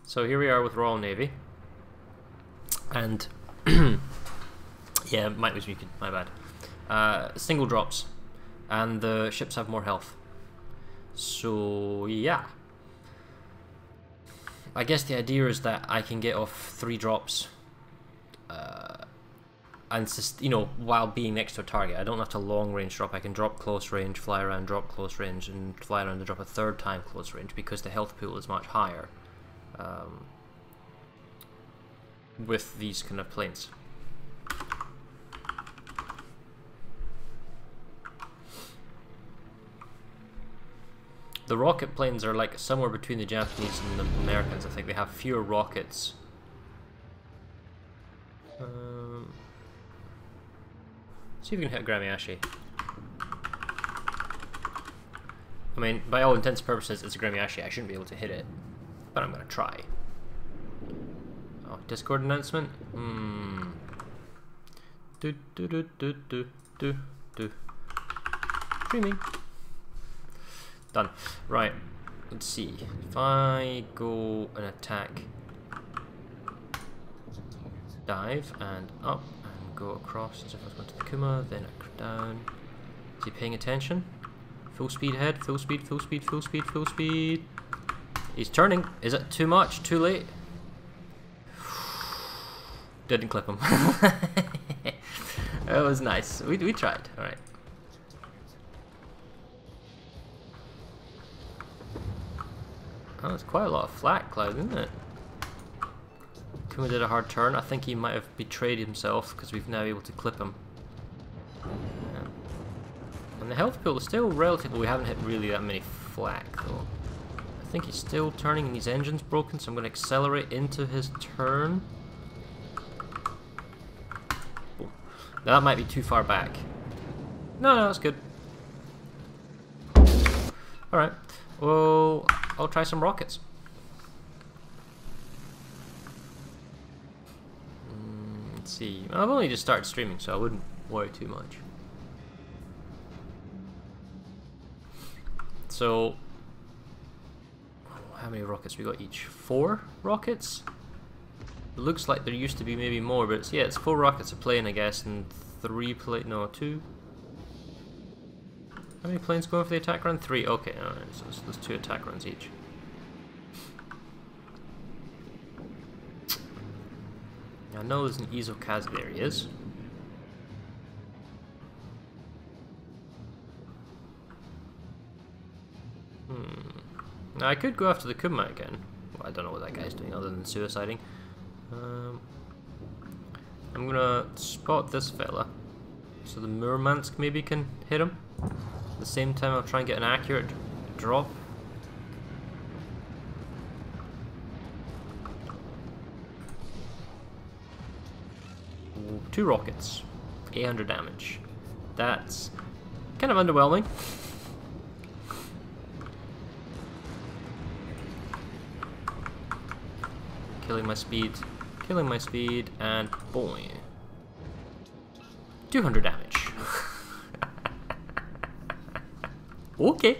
So here we are with Royal Navy, and yeah, might was muted, my bad. Single drops, and the ships have more health. So yeah, I guess the idea is that I can get off 3 drops, and you know, while being next to a target. I don't have to long range drop. I can drop close range, fly around, drop close range, and fly around and drop a 3rd time close range because the health pool is much higher. With these kind of planes. The rocket planes are like somewhere between the Japanese and the Americans. I think they have fewer rockets. See if we can hit Gramiashi. I mean, by all intents and purposes, it's a Gramiashi. I shouldn't be able to hit it, but I'm gonna try. Oh, Discord announcement? Streaming. Done. Right. Let's see. If I go and attack, dive and up and go across as if I was going to the Kuma, then down. Is he paying attention? Full speed ahead. Full speed. Full speed. Full speed. Full speed. He's turning. Is it too much? Too late? Didn't clip him. That was nice. We tried. Alright. Oh, it's quite a lot of flak cloud, isn't it? Kuma did a hard turn. I think he might have betrayed himself because we've now able to clip him. Yeah. And the health pool is still relatively. We haven't hit really that many flak though. I think he's still turning and his engine's broken, so I'm going to accelerate into his turn. Now that might be too far back. No, that's good. Alright, well, I'll try some rockets. Let's see. I've only just started streaming, so I wouldn't worry too much. So, how many rockets we got each? 4 rockets? It looks like there used to be maybe more, but it's, yeah, it's 4 rockets a plane, I guess, and 3 no, 2. How many planes going for the attack run? 3. Okay, alright, so there's 2 attack runs each. I know there's an Izokaz, there he is. Now I could go after the Kuma again. Well, I don't know what that guy's doing other than suiciding. I'm gonna spot this fella, so the Murmansk maybe can hit him. At the same time, I'll try and get an accurate drop. Ooh, 2 rockets, 800 damage. That's kind of underwhelming. Killing my speed, and boy, 200 damage. Okay.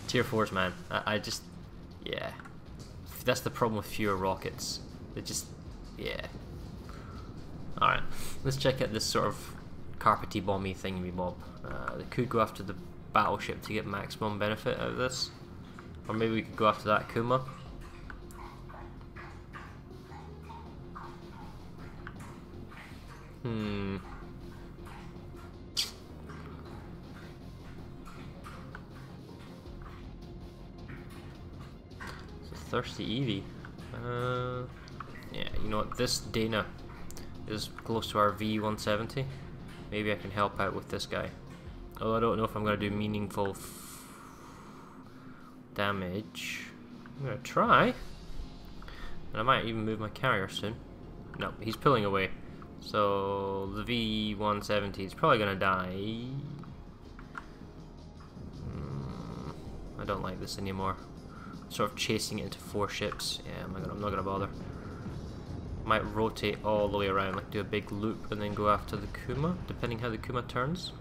Tier 4s, man. I just, yeah. That's the problem with fewer rockets. They just, yeah. Alright, let's check out this sort of carpety bomby thingy-bob. They could go after the battleship to get maximum benefit out of this. Or maybe we could go after that Kuma. It's a thirsty Eevee. Yeah, you know what? This Dana is close to our V170. Maybe I can help out with this guy. Although I don't know if I'm going to do meaningful damage. I'm gonna try, and I might even move my carrier soon. No, he's pulling away, so the V170 is probably gonna die. I don't like this anymore. Sort of chasing it into 4 ships. Yeah, I'm not gonna bother. Might rotate all the way around, like do a big loop and then go after the Kuma, depending how the Kuma turns.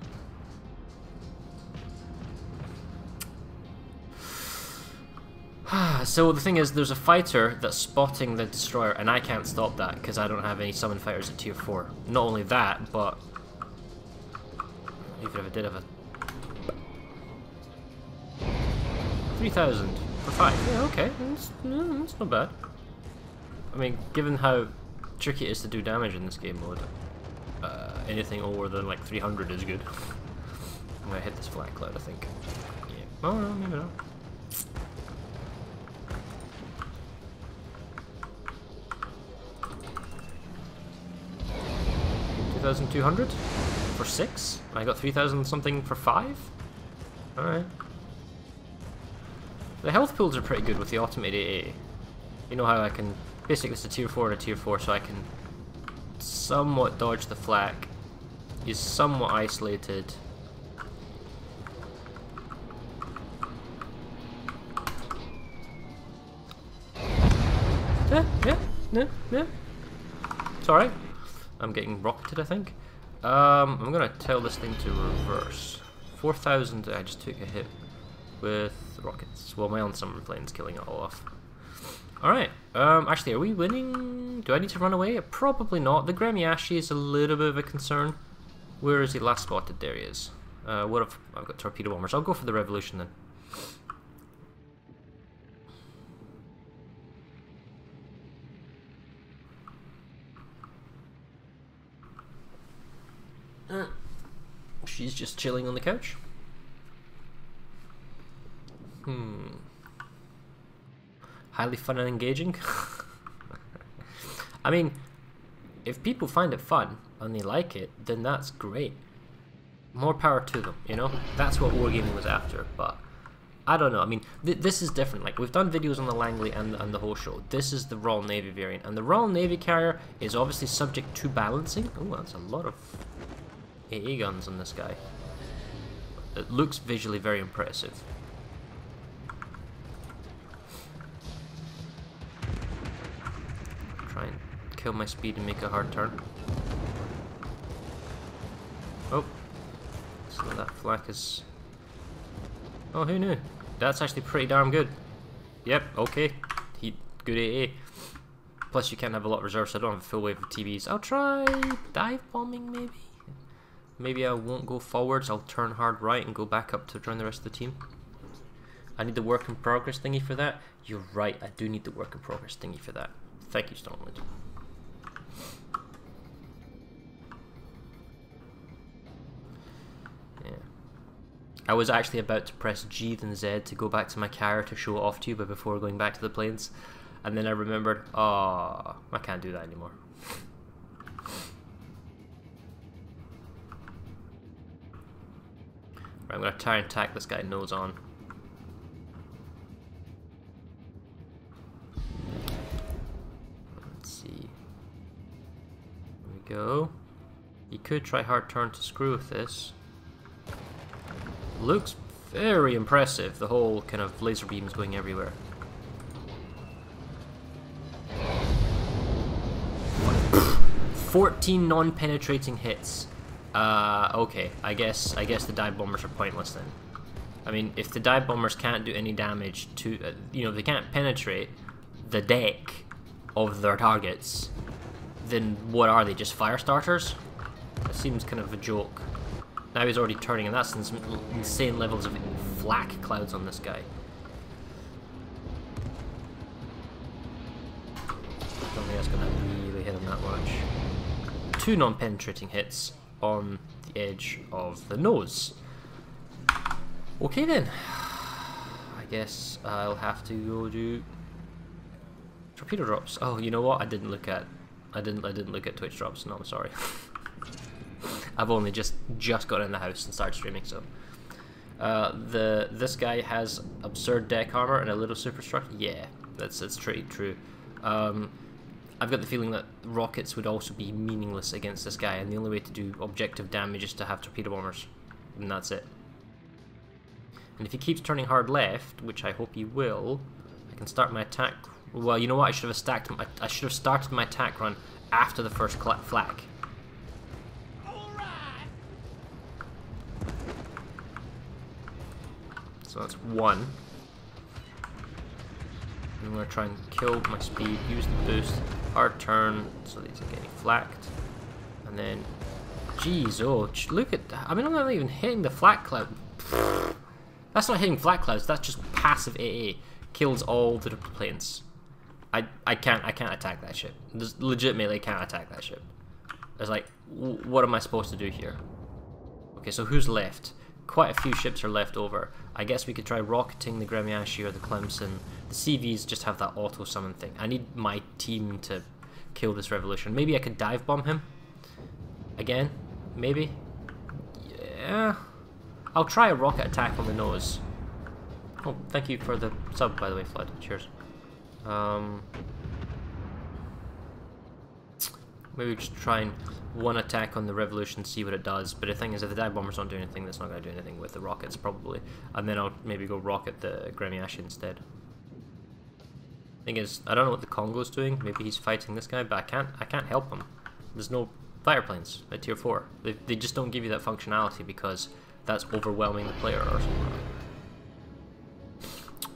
So the thing is, there's a fighter that's spotting the destroyer, and I can't stop that because I don't have any summon fighters at tier 4. Not only that, but even if I did have a 3,000 for 5. Yeah, okay, that's not bad. I mean, given how tricky it is to do damage in this game mode, anything over than like 300 is good. I'm gonna hit this flat cloud, I think. Yeah. Oh no, maybe not. $2,200 for 6. I got 3,000 something for 5. All right. The health pools are pretty good with the automated AA. You know how I can basically it's a tier 4 and a tier 4, so I can somewhat dodge the flak. He's somewhat isolated. Yeah. It's alright. I'm getting rocketed, I think. I'm gonna tell this thing to reverse. 4,000, I just took a hit with rockets. Well, my own summer plane's killing it all off. Alright, actually, are we winning? Do I need to run away? Probably not. The Gremiashi is a little bit of a concern. Where is he last spotted? There he is. What if I've got torpedo bombers? I'll go for the revolution then. She's just chilling on the couch. Highly fun and engaging. I mean, if people find it fun and they like it, then that's great. More power to them, you know? That's what Wargaming was after, but I don't know. I mean, this is different. Like, we've done videos on the Langley and the whole show. This is the Royal Navy variant, and the Royal Navy carrier is obviously subject to balancing. Oh, that's a lot of AA guns on this guy. It looks visually very impressive. Try and kill my speed and make a hard turn. Oh, so that flak is... Oh, who knew? That's actually pretty darn good. Yep, okay. Good AA. Plus you can't have a lot of reserves, so I don't have a full wave of TVs. I'll try dive bombing maybe? Maybe I won't go forwards, I'll turn hard right and go back up to join the rest of the team. I need the work in progress thingy for that. You're right, I do need the work in progress thingy for that. Thank you, Stormwind. Yeah. I was actually about to press G then Z to go back to my carrier to show it off to you, but before going back to the planes. And then I remembered, oh, I can't do that anymore. Right, I'm going to try and attack this guy nose on. Let's see. There we go. You could try hard turn to screw with this. Looks very impressive, the whole kind of laser beams going everywhere. "14 non-penetrating hits. Okay, I guess the dive bombers are pointless then. I mean, if the dive bombers can't do any damage to, you know, they can't penetrate the deck of their targets, then what are they, just fire starters? That seems kind of a joke. Now he's already turning, and that's insane levels of flak clouds on this guy. I don't think that's gonna really hit him that much. 2 non-penetrating hits on the edge of the nose. Okay then. I guess I'll have to go do torpedo drops. Oh, you know what? I didn't look at Twitch drops. No, I'm sorry. I've only just got in the house and started streaming, so this guy has absurd deck armor and a little superstruct. Yeah, that's pretty true. I've got the feeling that rockets would also be meaningless against this guy, and the only way to do objective damage is to have torpedo bombers, and that's it. And if he keeps turning hard left, which I hope he will, I can start my attack Well, you know what? I should have started my attack run after the first flak. So that's one. I'm going to try and kill my speed, use the boost, hard turn, so these are getting flacked. And then, geez, oh, look at, I mean, I'm not even hitting the flak cloud. That's not hitting flak clouds, that's just passive AA. Kills all the planes. I can't attack that ship. Just legitimately can't attack that ship. There's like, what am I supposed to do here? Okay, so who's left? Quite a few ships are left over. I guess we could try rocketing the Gremiashi or the Clemson. The CVs just have that auto summon thing. I need my team to kill this revolution. Maybe I could dive bomb him again. Maybe. Yeah. I'll try a rocket attack on the nose. Oh, thank you for the sub, by the way, Flood. Cheers. Maybe just try and one attack on the revolution, see what it does. But the thing is, if the dive bombers don't do anything, that's not going to do anything with the rockets, probably. And then I'll maybe go rocket the Gremiashi instead. Thing is, I don't know what the Congo's doing. Maybe he's fighting this guy, but I can't help him. There's no fighter planes at tier 4. They just don't give you that functionality because that's overwhelming the player or something.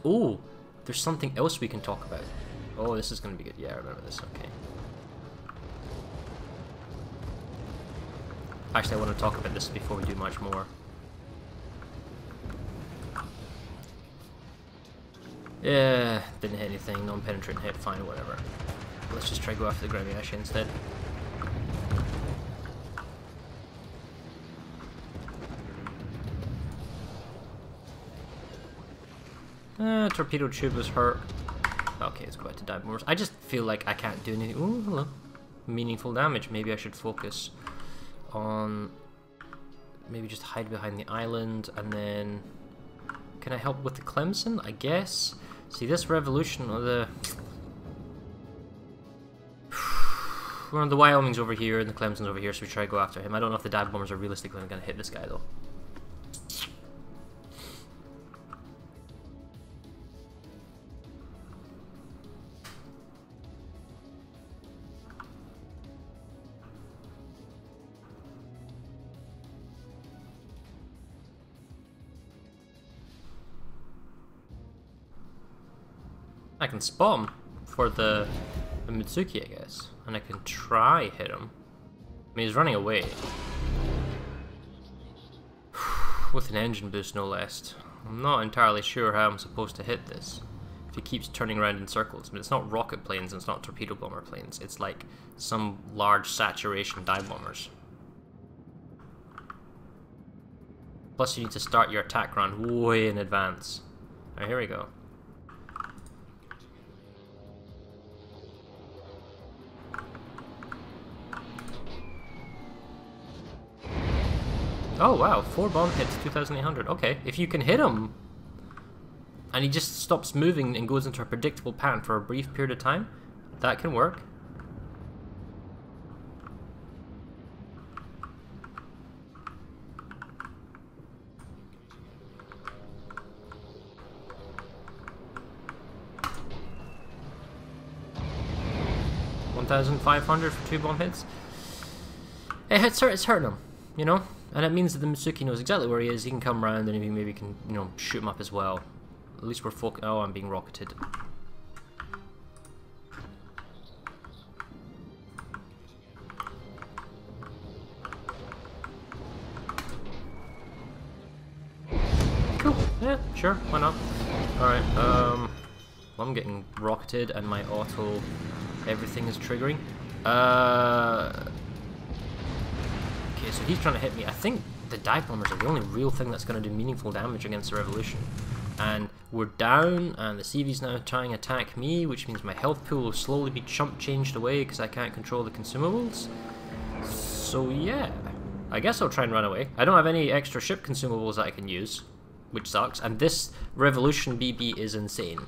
Oh, there's something else we can talk about. Oh, this is going to be good. Yeah, I remember this. Okay. Actually, I want to talk about this before we do much more. Yeah, didn't hit anything. Non-penetrating hit. Fine, whatever. Let's just try to go after the Gremiashi instead. Torpedo tube was hurt. Okay, let's go back to dive bombers. I just feel like I can't do anything. Ooh, hello. Meaningful damage. Maybe I should focus on... Maybe just hide behind the island, and then... Can I help with the Clemson? I guess. See, this revolution, or the... Well, the Wyoming's over here, and the Clemson's over here, so we try to go after him. I don't know if the dive bombers are realistically going to hit this guy, though. I can spot him for the Mitsuki, I guess. And I can try hit him. I mean, he's running away. With an engine boost, no less. I'm not entirely sure how I'm supposed to hit this. If he keeps turning around in circles. I mean, it's not rocket planes and it's not torpedo bomber planes. It's like some large saturation dive bombers. Plus, you need to start your attack run way in advance. Alright, here we go. Oh wow, 4 bomb hits, 2,800. Okay, if you can hit him, and he just stops moving and goes into a predictable pattern for a brief period of time, that can work. $1,500 for 2 bomb hits. It's hurting him, you know? And it means that the Mitsuki knows exactly where he is. He can come around and maybe can, you know, shoot him up as well. At least we're oh, I'm being rocketed. Cool. Yeah, sure. Why not? Alright, well, I'm getting rocketed and my auto... Everything is triggering. Okay, so he's trying to hit me. I think the dive bombers are the only real thing that's going to do meaningful damage against the revolution. And we're down, and the CV's now trying to attack me, which means my health pool will slowly be changed away because I can't control the consumables. So yeah, I guess I'll try and run away. I don't have any extra ship consumables that I can use, which sucks. And this revolution BB is insane.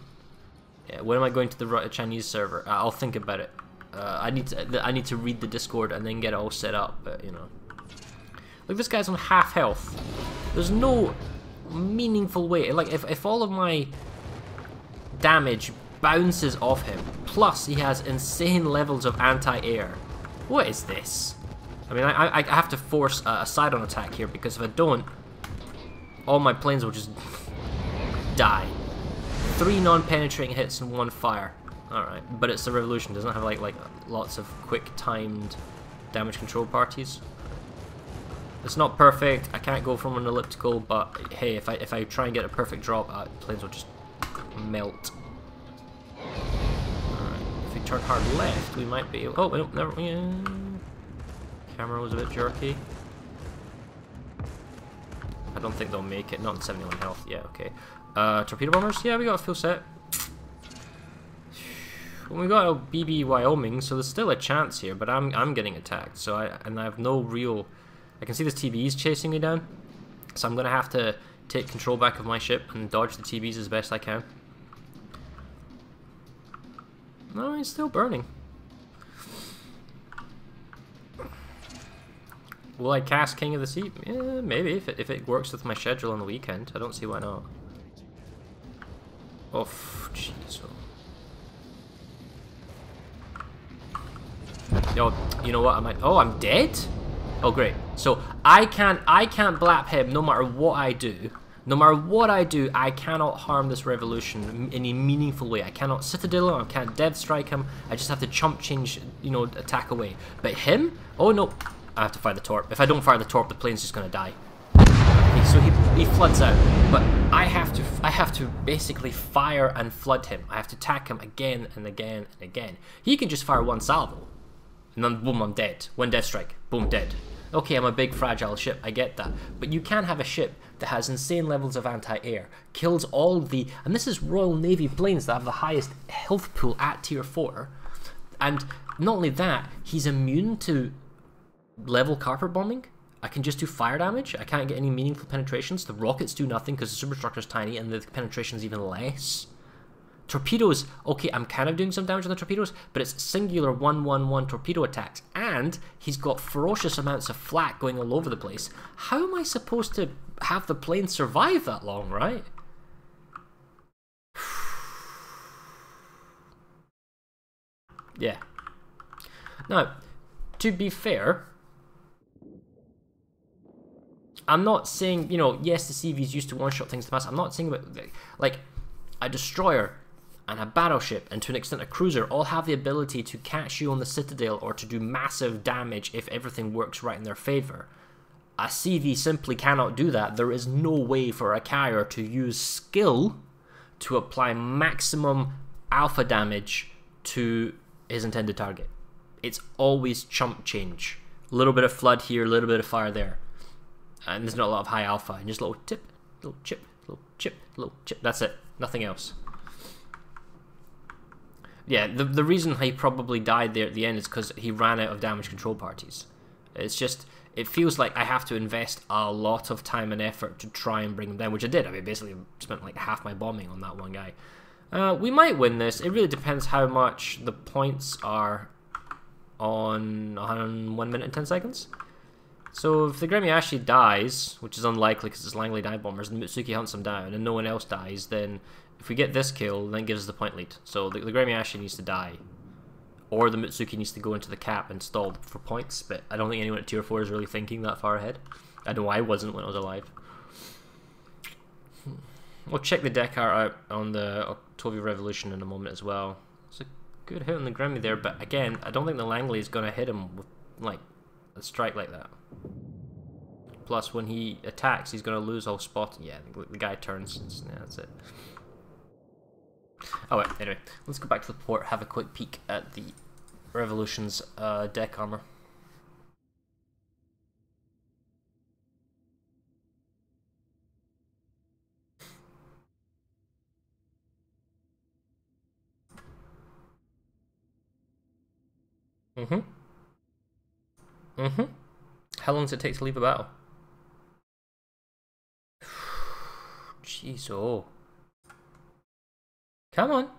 Yeah, when am I going to the Chinese server? I'll think about it. I need to read the Discord and then get it all set up, but you know. Look, this guy's on half health. There's no meaningful way. Like, if all of my damage bounces off him. Plus, he has insane levels of anti-air. What is this? I mean, I have to force a side-on attack here, because if I don't, all my planes will just die. 3 non-penetrating hits and 1 fire. Alright, but it's a revolution. It doesn't have like lots of quick timed damage control parties. It's not perfect. I can't go from an elliptical, but hey, if I try and get a perfect drop, planes will just melt. Alright, if we turn hard left, we might be able... Oh, no, never... Yeah. Camera was a bit jerky. I don't think they'll make it. Not in 71 health. Yeah, okay. Torpedo bombers? Yeah, we got a full set. We got a BB Wyoming, so there's still a chance here, but I'm getting attacked. So I have no real... I can see this TB's chasing me down, so I'm gonna have to take control back of my ship and dodge the TB's as best I can. No, he's still burning. Will I cast King of the Sea? Yeah, maybe, if it works with my schedule on the weekend. I don't see why not. Oh, jeez. Yo, you know what? I might... Oh, I'm dead? Oh, great. So, I can't blap him no matter what I do. No matter what I do, I cannot harm this revolution in a meaningful way. I cannot Citadel him, I can't Death Strike him. I just have to chump change, you know, attack away. But him? Oh, no. I have to fire the torp. If I don't fire the torp, the plane's just gonna die. Okay, so he floods out, but I have to basically fire and flood him. I have to attack him again and again and again. He can just fire 1 salvo, and then boom, I'm dead. 1 death strike, boom, dead. Okay, I'm a big fragile ship, I get that, but you can't have a ship that has insane levels of anti-air, kills all the, and this is Royal Navy planes that have the highest health pool at tier 4, and not only that, he's immune to level carpet bombing. I can just do fire damage. I can't get any meaningful penetrations. The rockets do nothing because the superstructure is tiny and the penetration is even less. Torpedoes, okay, I'm kind of doing some damage on the torpedoes, but it's singular 1-1-1 torpedo attacks, and he's got ferocious amounts of flak going all over the place. How am I supposed to have the plane survive that long, right? Yeah. Now, to be fair, I'm not saying, you know, yes, the CVs used to one-shot things to mass. I'm not saying about, like, a destroyer and a battleship, and to an extent a cruiser, all have the ability to catch you on the Citadel or to do massive damage if everything works right in their favor. A CV simply cannot do that. There is no way for a carrier to use skill to apply maximum alpha damage to his intended target. It's always chump change. A little bit of flood here, a little bit of fire there. And there's not a lot of high alpha, and just a little tip, little chip, little chip, little chip. That's it. Nothing else. Yeah, the reason he probably died there at the end is because he ran out of damage control parties. It's just, it feels like I have to invest a lot of time and effort to try and bring him down, which I did. I mean, basically spent like half my bombing on that one guy. We might win this. It really depends how much the points are on 1 minute and 10 seconds. So if the Gremiashi dies, which is unlikely because it's Langley dive bombers, and Mitsuki hunts him down, and no one else dies, then if we get this kill, then it gives us the point lead. So the Gremiashi needs to die, or the Mitsuki needs to go into the cap and stall for points. But I don't think anyone at tier 4 is really thinking that far ahead. I know I wasn't when I was alive. We'll check the deck art out on the Octavia Revolution in a moment as well. It's a good hit on the Gremmy there, but again, I don't think the Langley is going to hit him with like a strike like that. Plus, when he attacks, he's going to lose all spot. Yeah, the guy turns. Yeah, that's it. Oh, wait, anyway, let's go back to the port, have a quick peek at the Revolution's deck armor. How long does it take to leave a battle? Jeez, oh. Come on.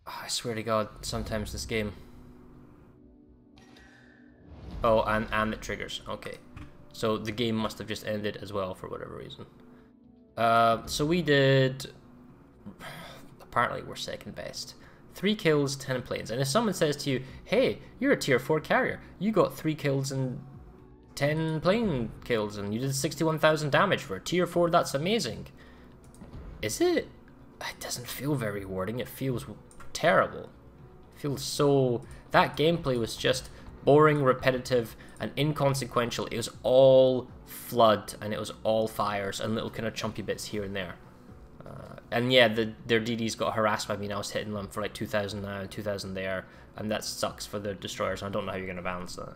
Oh, I swear to God, sometimes this game. Oh, and it triggers. Okay. So the game must have just ended as well for whatever reason. So we did apparently we're second best. 3 kills, 10 planes. And if someone says to you, hey, you're a tier 4 carrier, you got 3 kills and 10 plane kills and you did 61,000 damage for a tier 4, that's amazing. Is it? It doesn't feel very rewarding, it feels terrible. It feels so... That gameplay was just boring, repetitive, and inconsequential. It was all flood, and it was all fires, and little kind of chumpy bits here and there. And yeah, their DDs got harassed by me, and I was hitting them for like 2,000 now, 2,000 there, and that sucks for the destroyers, and I don't know how you're going to balance that.